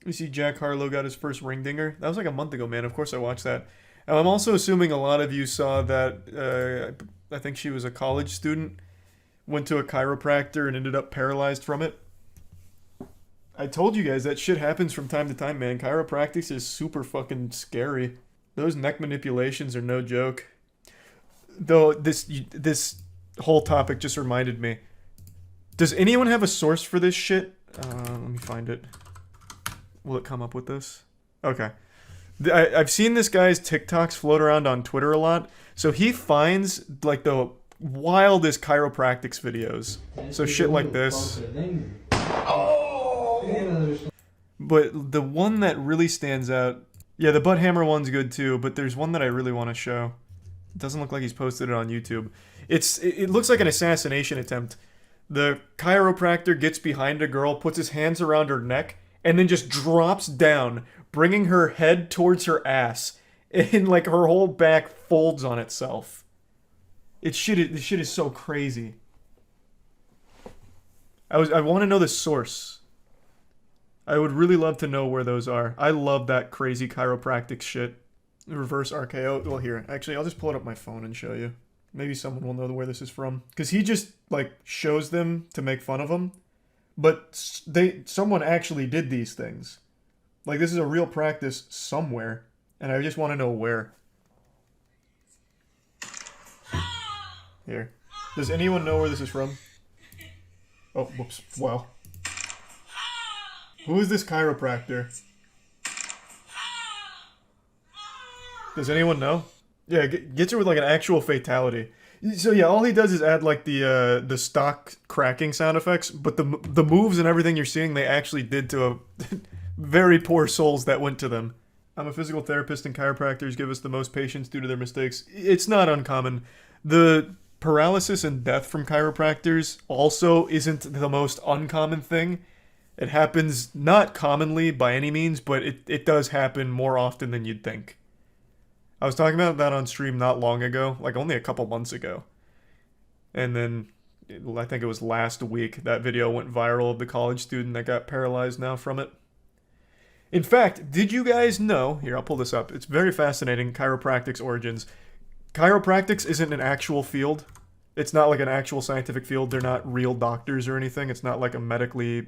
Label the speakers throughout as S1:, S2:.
S1: You see Jack Harlow got his first ring dinger. That was like a month ago, man. Of course I watched that. And I'm also assuming a lot of you saw that, I think she was a college student, went to a chiropractor and ended up paralyzed from it. I told you guys that shit happens from time to time, man. Chiropractic is super fucking scary. Those neck manipulations are no joke. Though this whole topic just reminded me. Does anyone have a source for this shit? Let me find it. Will it come up with this? Okay. I've seen this guy's TikToks float around on Twitter a lot. So he finds like the wildest chiropractics videos. So shit like this. But the one that really stands out, yeah, the butt hammer one's good too, but there's one that I really want to show. It doesn't look like he's posted it on YouTube. It looks like an assassination attempt. The chiropractor gets behind a girl, puts his hands around her neck, and then just drops down, bringing her head towards her ass, and like her whole back folds on itself. This shit is so crazy. I want to know the source. I would really love to know where those are. I love that crazy chiropractic shit. Reverse RKO. Well, here. Actually, I'll just pull it up my phone and show you. Maybe someone will know where this is from. Because he just, like, shows them to make fun of them. But someone actually did these things. Like, this is a real practice somewhere. And I just want to know where. Here. Does anyone know where this is from? Oh, whoops. Wow. Who is this chiropractor? Does anyone know? Yeah, gets her with like an actual fatality. So yeah, all he does is add like the stock cracking sound effects, but the moves and everything you're seeing, they actually did to a very poor souls that went to them. I'm a physical therapist and chiropractors give us the most patients due to their mistakes. It's not uncommon. The paralysis and death from chiropractors also isn't the most uncommon thing. It happens not commonly by any means, but it does happen more often than you'd think. I was talking about that on stream not long ago, like only a couple months ago. And then, I think it was last week, that video went viral of the college student that got paralyzed now from it. In fact, did you guys know, here I'll pull this up, it's very fascinating, chiropractic's origins. Chiropractics isn't an actual field. It's not like an actual scientific field. They're not real doctors or anything. It's not like a medically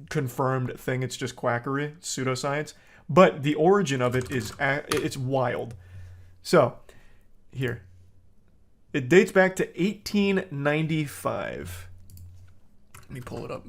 S1: confirmed thing. It's just quackery, pseudoscience. But the origin of it is, it's wild. So, here. It dates back to 1895. Let me pull it up.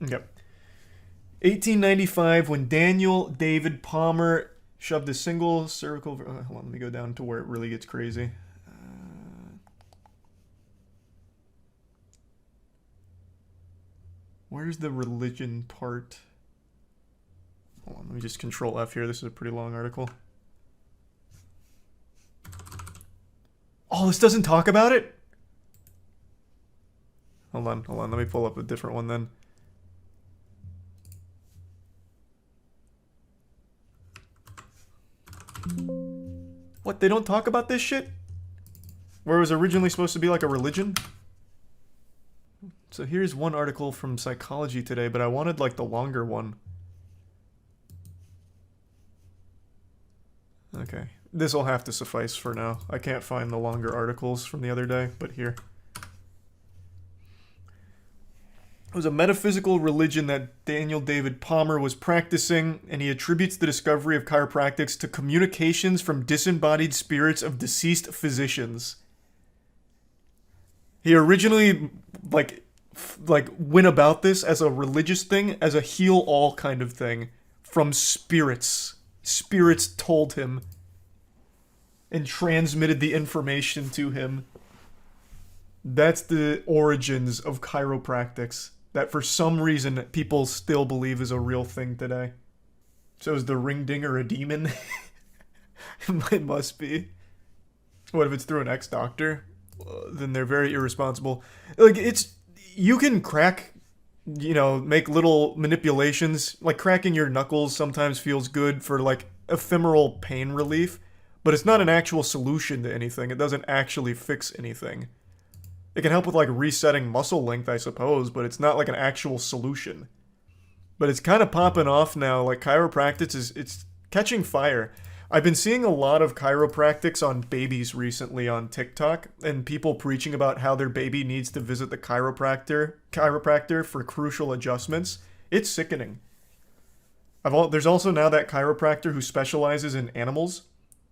S1: Yep. 1895, when Daniel David Palmer shoved a single cervical... hold on, let me go down to where it really gets crazy. Where's the religion part? Hold on, let me just control F here. This is a pretty long article. Oh, this doesn't talk about it? Hold on. Let me pull up a different one then. What, they don't talk about this shit? Where it was originally supposed to be like a religion? So here's one article from Psychology Today, but I wanted like the longer one. Okay, this will have to suffice for now. I can't find the longer articles from the other day, but here. It was a metaphysical religion that Daniel David Palmer was practicing, and he attributes the discovery of chiropractics to communications from disembodied spirits of deceased physicians. He originally, like went about this as a religious thing, as a heal-all kind of thing, from spirits. Spirits told him and transmitted the information to him. That's the origins of chiropractics, that for some reason people still believe is a real thing today. So is the ring dinger a demon? It must be. What if it's through an ex-doctor? Then they're very irresponsible. Like, you can crack, make little manipulations. Like, cracking your knuckles sometimes feels good for, like, ephemeral pain relief. But it's not an actual solution to anything. It doesn't actually fix anything. It can help with like resetting muscle length, I suppose, but it's not like an actual solution. But it's kind of popping off now. Like chiropractic it's catching fire. I've been seeing a lot of chiropractics on babies recently on TikTok, and people preaching about how their baby needs to visit the chiropractor for crucial adjustments. It's sickening. There's also now that chiropractor who specializes in animals.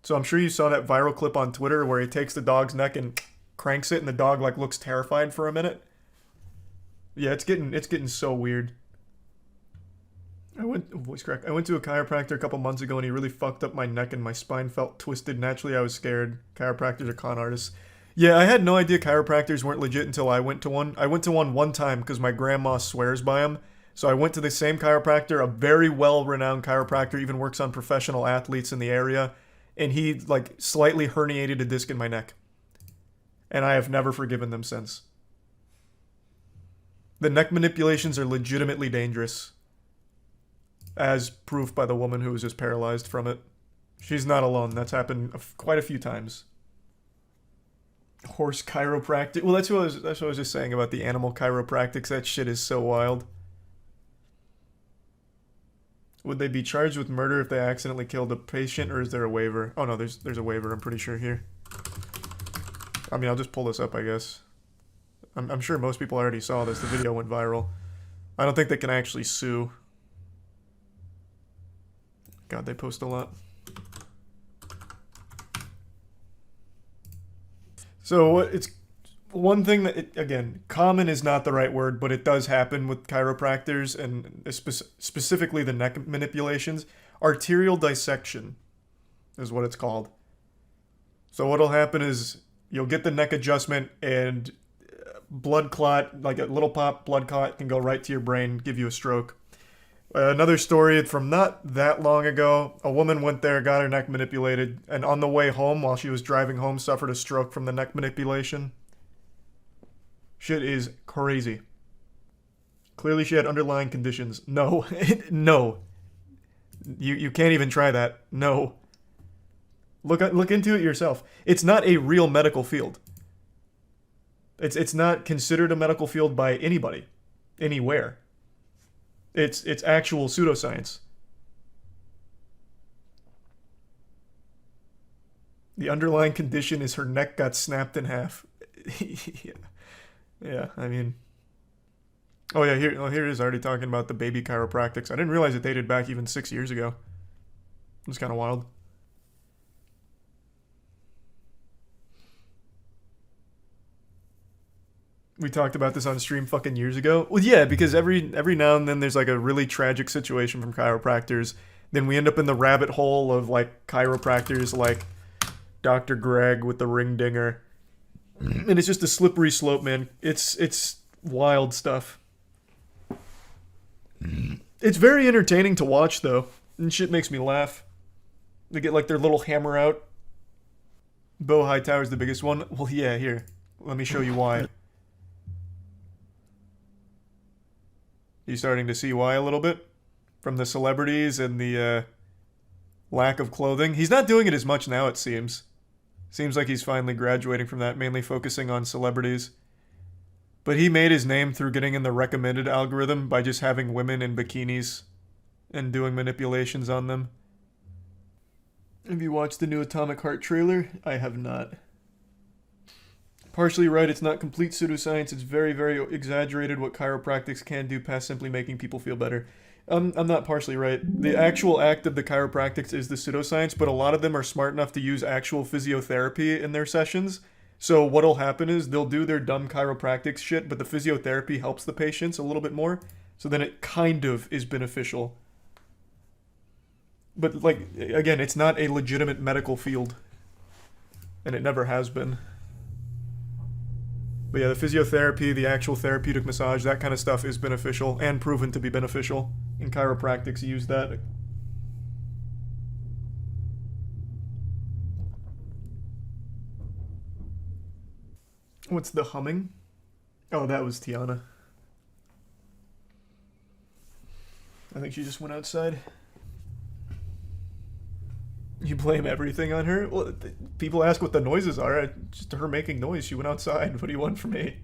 S1: So I'm sure you saw that viral clip on Twitter where he takes the dog's neck and cranks it, and the dog like looks terrified for a minute. Yeah, it's getting so weird. I went to a chiropractor a couple months ago, and he really fucked up my neck, and my spine felt twisted. Naturally, I was scared. Chiropractors are con artists. Yeah, I had no idea chiropractors weren't legit until I went to one. I went to one time because my grandma swears by them. So I went to the same chiropractor, a very well-renowned chiropractor, even works on professional athletes in the area, and he like slightly herniated a disc in my neck. And I have never forgiven them since. The neck manipulations are legitimately dangerous, as proof by the woman who was just paralyzed from it. She's not alone. That's happened quite a few times. Horse chiropractic. Well, that's what I was just saying about the animal chiropractics. That shit is so wild. Would they be charged with murder if they accidentally killed a patient, or is there a waiver? Oh no, there's a waiver, I'm pretty sure here. I mean, I'll just pull this up, I guess. I'm sure most people already saw this. The video went viral. I don't think they can actually sue. God, they post a lot. So it's one thing that, again, common is not the right word, but it does happen with chiropractors, and specifically the neck manipulations. Arterial dissection is what it's called. So what'll happen is you'll get the neck adjustment, and blood clot, like a little pop blood clot, can go right to your brain, give you a stroke. Another story from not that long ago, a woman went there, got her neck manipulated, and on the way home, while she was driving home, suffered a stroke from the neck manipulation. Shit is crazy. Clearly she had underlying conditions. No. No. You can't even try that. No. Look into it yourself. It's not a real medical field. It's not considered a medical field by anybody. Anywhere. It's actual pseudoscience. The underlying condition is her neck got snapped in half. Yeah. Yeah, I mean... Oh yeah, here it is, already talking about the baby chiropractics. I didn't realize it dated back even 6 years ago. It's kind of wild. We talked about this on stream fucking years ago. Well, yeah, because every now and then there's like a really tragic situation from chiropractors. Then we end up in the rabbit hole of like chiropractors like Dr. Greg with the ring dinger. And it's just a slippery slope, man. It's wild stuff. It's very entertaining to watch, though. And shit makes me laugh. They get like their little hammer out. Bo Hightower's the biggest one. Well, yeah, here. Let me show you why. You starting to see why a little bit? From the celebrities and the lack of clothing. He's not doing it as much now, it seems. Seems like he's finally graduating from that, mainly focusing on celebrities. But he made his name through getting in the recommended algorithm by just having women in bikinis and doing manipulations on them. Have you watched the new Atomic Heart trailer? I have not. Partially right, it's not complete pseudoscience. It's very, very exaggerated what chiropractics can do past simply making people feel better. I'm not partially right. The actual act of the chiropractics is the pseudoscience, but a lot of them are smart enough to use actual physiotherapy in their sessions. So what'll happen is they'll do their dumb chiropractic shit, but the physiotherapy helps the patients a little bit more. So then it kind of is beneficial. But like, again, it's not a legitimate medical field. And it never has been. But yeah, the physiotherapy, the actual therapeutic massage, that kind of stuff is beneficial and proven to be beneficial. And chiropractics use that. What's the humming? Oh, that was Tiana. I think she just went outside. You blame everything on her? Well, people ask what the noises are. Just her making noise. She went outside. What do you want from me?